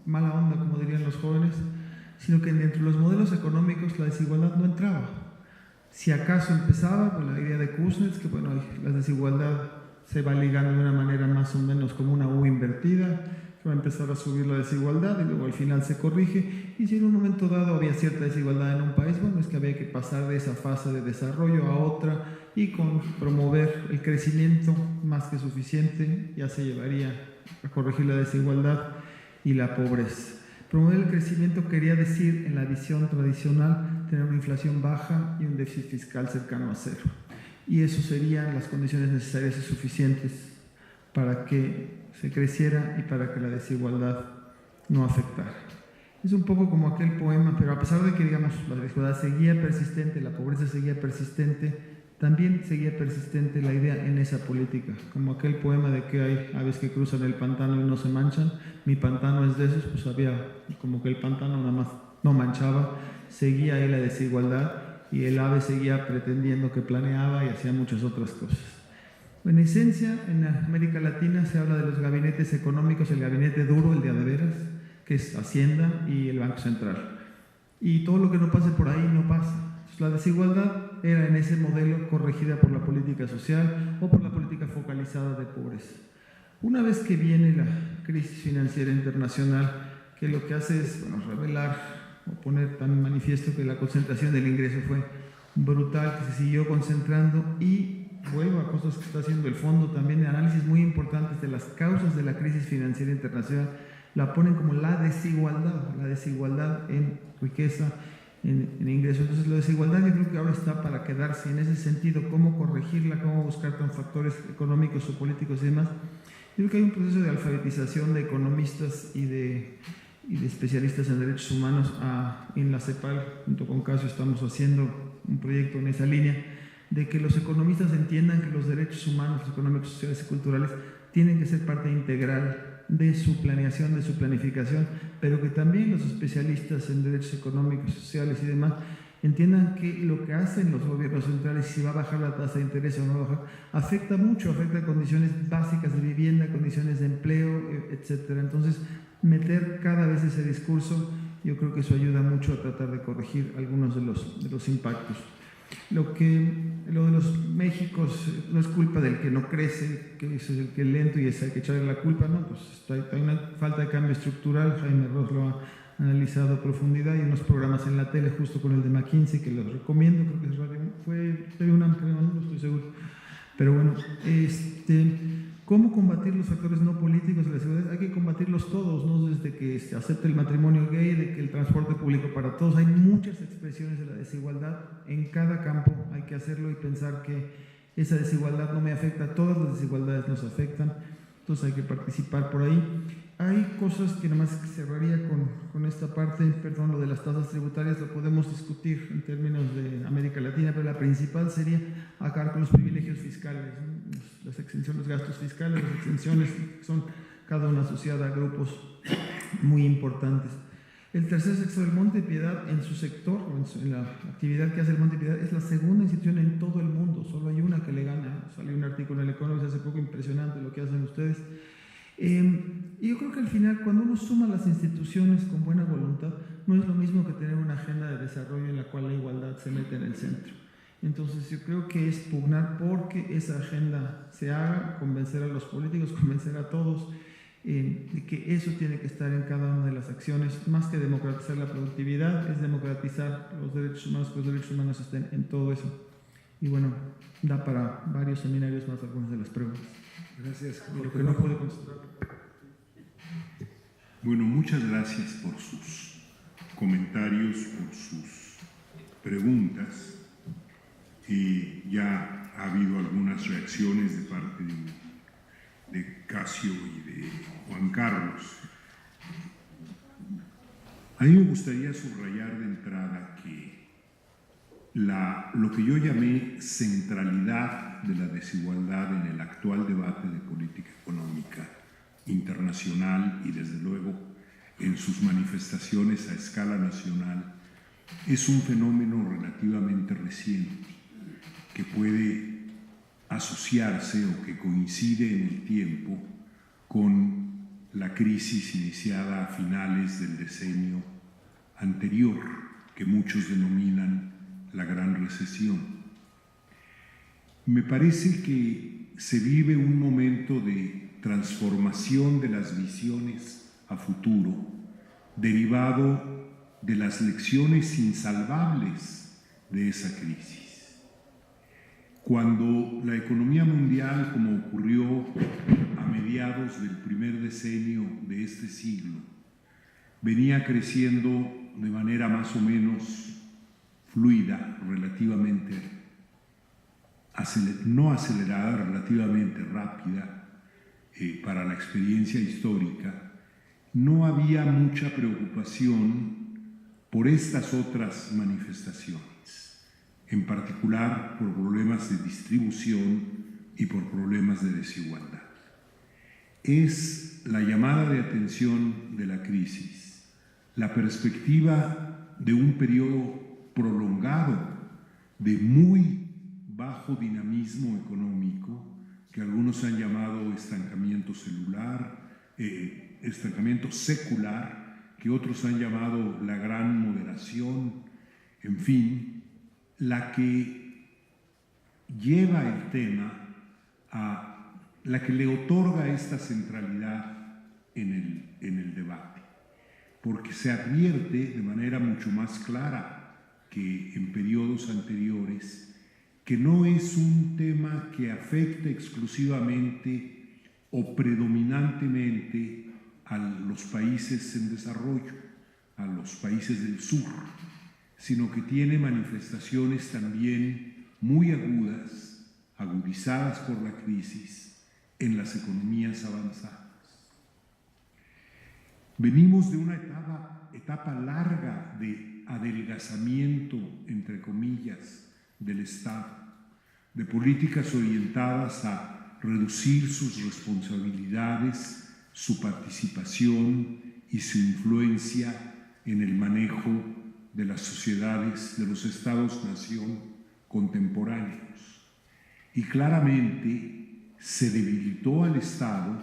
mala onda, como dirían los jóvenes, sino que dentro de los modelos económicos la desigualdad no entraba. Si acaso empezaba con la idea de Kuznets, que bueno, la desigualdad se va ligando de una manera más o menos como una U invertida, que va a empezar a subir la desigualdad y luego al final se corrige. Y si en un momento dado había cierta desigualdad en un país, bueno, es que había que pasar de esa fase de desarrollo a otra y con promover el crecimiento más que suficiente ya se llevaría a corregir la desigualdad y la pobreza. Promover el crecimiento quería decir, en la visión tradicional, tener una inflación baja y un déficit fiscal cercano a cero. Y eso serían las condiciones necesarias y suficientes para que se creciera y para que la desigualdad no afectara. Es un poco como aquel poema, pero a pesar de que, digamos, la desigualdad seguía persistente, la pobreza seguía persistente, también seguía persistente la idea en esa política, como aquel poema de que hay aves que cruzan el pantano y no se manchan. Mi pantano es de esos, pues había como que el pantano nada más no manchaba, seguía ahí la desigualdad y el ave seguía pretendiendo que planeaba y hacía muchas otras cosas. En esencia, en América Latina se habla de los gabinetes económicos, el gabinete duro, el de a de veras, que es Hacienda y el Banco Central. Y todo lo que no pase por ahí no pasa. Entonces, la desigualdad era en ese modelo corregida por la política social o por la política focalizada de pobreza. Una vez que viene la crisis financiera internacional, que lo que hace es revelar o poner tan manifiesto que la concentración del ingreso fue brutal, que se siguió concentrando, y vuelvo a cosas que está haciendo el fondo también, de análisis muy importantes de las causas de la crisis financiera internacional, la ponen como la desigualdad en riqueza, en ingresos. Entonces la desigualdad yo creo que ahora está para quedarse en ese sentido, cómo corregirla, cómo buscar con factores económicos o políticos y demás. Yo creo que hay un proceso de alfabetización de economistas y de especialistas en derechos humanos. En la CEPAL, junto con Casio, estamos haciendo un proyecto en esa línea, de que los economistas entiendan que los derechos humanos, económicos, sociales y culturales tienen que ser parte integral de su planeación, de su planificación, pero que también los especialistas en derechos económicos, sociales y demás entiendan que lo que hacen los gobiernos centrales, si va a bajar la tasa de interés o no va a bajar, afecta mucho, afecta condiciones básicas de vivienda, condiciones de empleo, etcétera. Entonces, meter cada vez ese discurso, yo creo que eso ayuda mucho a tratar de corregir algunos de los impactos. Lo de los Méxicos no es culpa del que no crece, que es el que es lento y hay que echarle la culpa, ¿no? Pues hay una falta de cambio estructural. Jaime Ross lo ha analizado a profundidad, y unos programas en la tele justo con el de McKinsey que los recomiendo, creo que es radio, fue una, creo, no estoy seguro, pero bueno, ¿cómo combatir los factores no políticos de la desigualdad? Hay que combatirlos todos, ¿no? Desde que se acepte el matrimonio gay, de que el transporte público para todos. Hay muchas expresiones de la desigualdad en cada campo. Hay que hacerlo y pensar que esa desigualdad no me afecta, todas las desigualdades nos afectan, entonces hay que participar por ahí. Hay cosas que nomás cerraría con esta parte, perdón, lo de las tasas tributarias lo podemos discutir en términos de América Latina, pero la principal sería acabar con los privilegios fiscales, ¿no? Las exenciones, los gastos fiscales, las exenciones son cada una asociada a grupos muy importantes. El tercer sector, el Monte Piedad, en su sector, en la actividad que hace el Monte Piedad, es la segunda institución en todo el mundo, solo hay una que le gana. Salió un artículo en el Economist hace poco, impresionante lo que hacen ustedes. Y yo creo que al final, cuando uno suma las instituciones con buena voluntad, no es lo mismo que tener una agenda de desarrollo en la cual la igualdad se mete en el centro. Entonces yo creo que es pugnar porque esa agenda se haga, convencer a los políticos, convencer a todos de que eso tiene que estar en cada una de las acciones. Más que democratizar la productividad, es democratizar los derechos humanos, que los derechos humanos estén en todo eso. Y bueno, da para varios seminarios más algunas de las preguntas. Gracias. Lo que no pude contestar. Bueno, muchas gracias por sus comentarios, por sus preguntas. Ya ha habido algunas reacciones de parte de Casio y de Juan Carlos. A mí me gustaría subrayar de entrada que lo que yo llamé centralidad de la desigualdad en el actual debate de política económica internacional y desde luego en sus manifestaciones a escala nacional es un fenómeno relativamente reciente que puede asociarse o que coincide en el tiempo con la crisis iniciada a finales del decenio anterior, que muchos denominan la Gran Recesión. Me parece que se vive un momento de transformación de las visiones a futuro, derivado de las lecciones insalvables de esa crisis. Cuando la economía mundial, como ocurrió a mediados del primer decenio de este siglo, venía creciendo de manera más o menos fluida, relativamente, no acelerada, relativamente rápida para la experiencia histórica, no había mucha preocupación por estas otras manifestaciones, en particular por problemas de distribución y por problemas de desigualdad. Es la llamada de atención de la crisis, la perspectiva de un periodo prolongado de muy bajo dinamismo económico, que algunos han llamado estancamiento secular, que otros han llamado la gran moderación, en fin, la que lleva el tema a la que le otorga esta centralidad en el debate, porque se advierte de manera mucho más clara que en periodos anteriores que no es un tema que afecte exclusivamente o predominantemente a los países en desarrollo, a los países del sur, sino que tiene manifestaciones también muy agudas, agudizadas por la crisis, en las economías avanzadas. Venimos de una etapa larga de adelgazamiento, entre comillas, del Estado, de políticas orientadas a reducir sus responsabilidades, su participación y su influencia en el manejo de las sociedades, de los estados-nación contemporáneos. Y claramente se debilitó al Estado,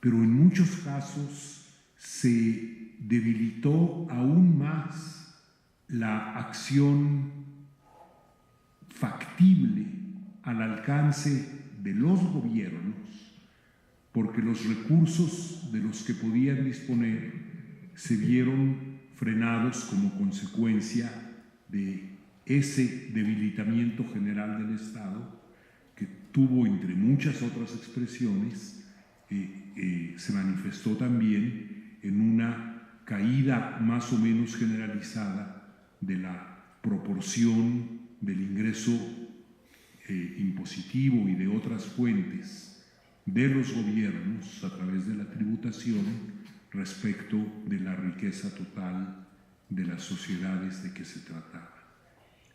pero en muchos casos se debilitó aún más la acción factible al alcance de los gobiernos, porque los recursos de los que podían disponer se vieron frenados como consecuencia de ese debilitamiento general del Estado, que tuvo, entre muchas otras expresiones, se manifestó también en una caída más o menos generalizada de la proporción del ingreso impositivo y de otras fuentes de los gobiernos a través de la tributación respecto de la riqueza total de las sociedades de que se trataba.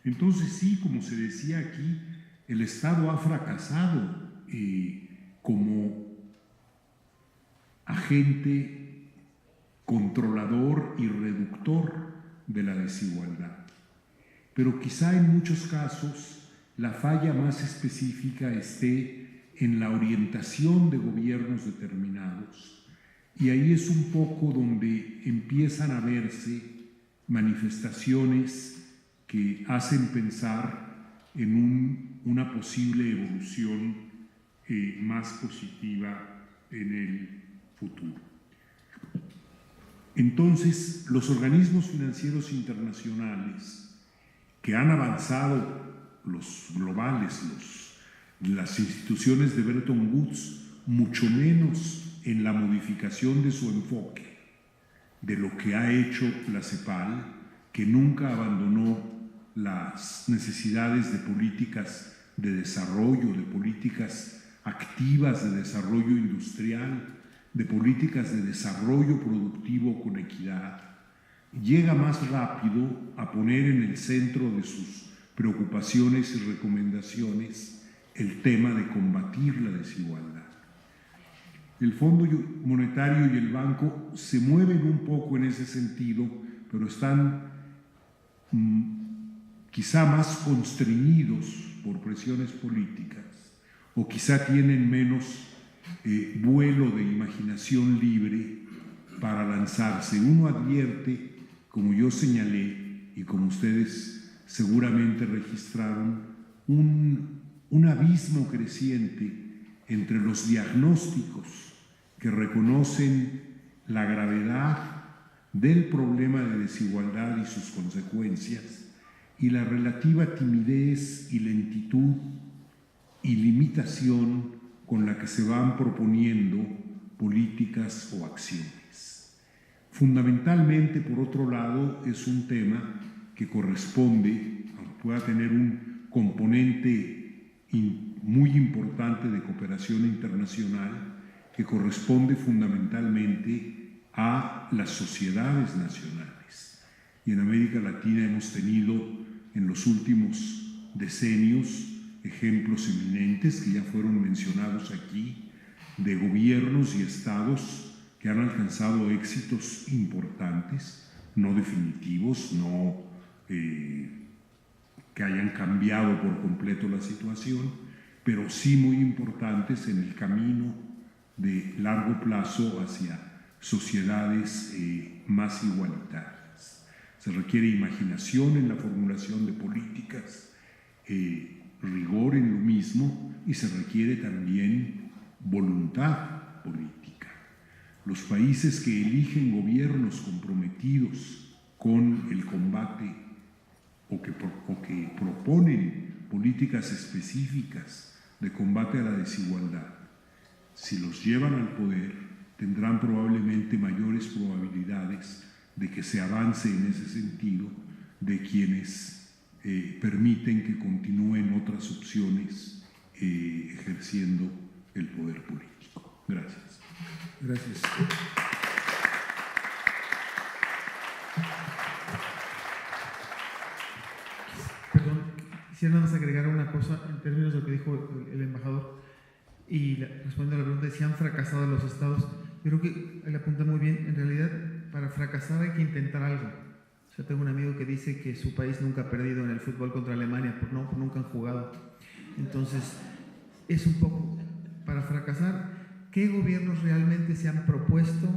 Entonces sí, como se decía aquí, el Estado ha fracasado como agente controlador y reductor de la desigualdad. Pero quizá en muchos casos la falla más específica esté en la orientación de gobiernos determinados, y ahí es un poco donde empiezan a verse manifestaciones que hacen pensar en una posible evolución más positiva en el futuro. Entonces, los organismos financieros internacionales que han avanzado, los globales, las instituciones de Bretton Woods, mucho menos en la modificación de su enfoque, de lo que ha hecho la CEPAL, que nunca abandonó las necesidades de políticas de desarrollo, de políticas activas de desarrollo industrial, de políticas de desarrollo productivo con equidad, llega más rápido a poner en el centro de sus preocupaciones y recomendaciones el tema de combatir la desigualdad. El Fondo Monetario y el Banco se mueven un poco en ese sentido, pero están quizá más constreñidos por presiones políticas, o quizá tienen menos vuelo de imaginación libre para lanzarse. Uno advierte, como yo señalé y como ustedes seguramente registraron, un abismo creciente entre los diagnósticos que reconocen la gravedad del problema de desigualdad y sus consecuencias y la relativa timidez y lentitud y limitación con la que se van proponiendo políticas o acciones. Fundamentalmente, por otro lado, es un tema que corresponde, aunque pueda tener un componente muy importante de cooperación internacional, que corresponde fundamentalmente a las sociedades nacionales. Y en América Latina hemos tenido en los últimos decenios ejemplos eminentes que ya fueron mencionados aquí, de gobiernos y estados que han alcanzado éxitos importantes, no definitivos, no que hayan cambiado por completo la situación, pero sí muy importantes en el camino de largo plazo hacia sociedades más igualitarias. Se requiere imaginación en la formulación de políticas, rigor en lo mismo, y se requiere también voluntad política. Los países que eligen gobiernos comprometidos con el combate o que proponen políticas específicas de combate a la desigualdad, si los llevan al poder, tendrán probablemente mayores probabilidades de que se avance en ese sentido de quienes permiten que continúen otras opciones ejerciendo el poder político. Gracias. Gracias. Perdón, quisiera nada más agregar una cosa en términos de lo que dijo el embajador y respondiendo a la pregunta de si han fracasado los estados. Yo creo que él apunta muy bien. En realidad, para fracasar hay que intentar algo. O sea, tengo un amigo que dice que su país nunca ha perdido en el fútbol contra Alemania, nunca han jugado. Entonces, es un poco para fracasar. ¿Qué gobiernos realmente se han propuesto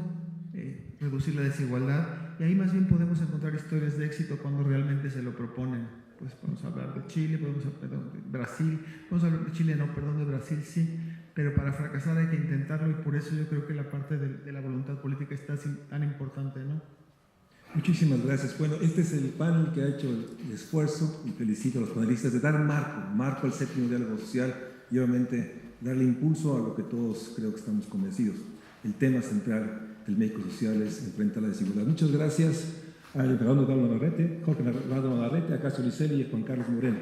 reducir la desigualdad? Y ahí más bien podemos encontrar historias de éxito cuando realmente se lo proponen. Pues podemos hablar de Chile, podemos hablar de Brasil, podemos hablar de Chile, no, perdón, de Brasil sí, pero para fracasar hay que intentarlo, y por eso yo creo que la parte de la voluntad política está tan importante, ¿no? Muchísimas gracias. Bueno, este es el panel que ha hecho el esfuerzo, y felicito a los panelistas, de dar marco al séptimo diálogo social y obviamente darle impulso a lo que todos creo que estamos convencidos. El tema central del México social es enfrentar la desigualdad. Muchas gracias al embajador Jorge Navarrete, a Castro Licelli y a Juan Carlos Moreno.